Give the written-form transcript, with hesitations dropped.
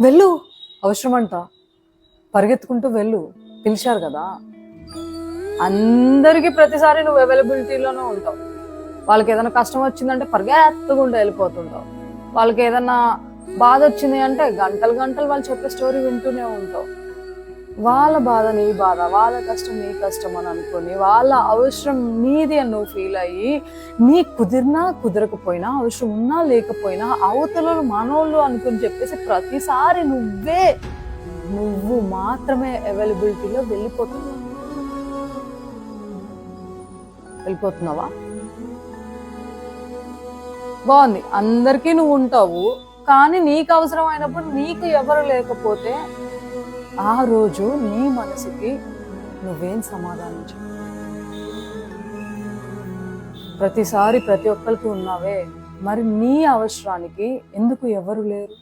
వెళ్ళు, అవసరం అంట, పరిగెత్తుకుంటూ వెళ్ళు, పిలిచారు కదా. అందరికీ ప్రతిసారి నువ్వు అవైలబిలిటీలోనే ఉంటావు. వాళ్ళకి ఏదైనా కష్టం వచ్చిందంటే పరిగెత్తుకుంటూ వెళ్ళిపోతుంటావు. వాళ్ళకి ఏదైనా బాధ వచ్చింది అంటే గంటలు గంటలు వాళ్ళు చెప్పే స్టోరీ వింటూనే ఉంటావు. వాళ్ళ బాధ నీ బాధ, వాళ్ళ కష్టం నీ కష్టం అని అనుకొని, వాళ్ళ అవసరం నీది అని నువ్వు ఫీల్ అయ్యి, నీ కుదిరినా కుదరకపోయినా, అవసరం ఉన్నా లేకపోయినా అవతల మనోళ్ళు అనుకుని చెప్పేసి ప్రతిసారి నువ్వు మాత్రమే అవైలబిలిటీలో వెళ్ళిపోతున్నావా? బాగుంది, అందరికీ నువ్వు ఉంటావు, కానీ నీకు అవసరమైనప్పుడు నీకు ఎవరు లేకపోతే ఆ రోజు నీ మనసుకి నువ్వేం సమాధానం చెప్పు? ప్రతిసారి ప్రతి ఒక్కరికి ఉన్నావే, మరి నీ అవసరానికి ఎందుకు ఎవరు లేరు?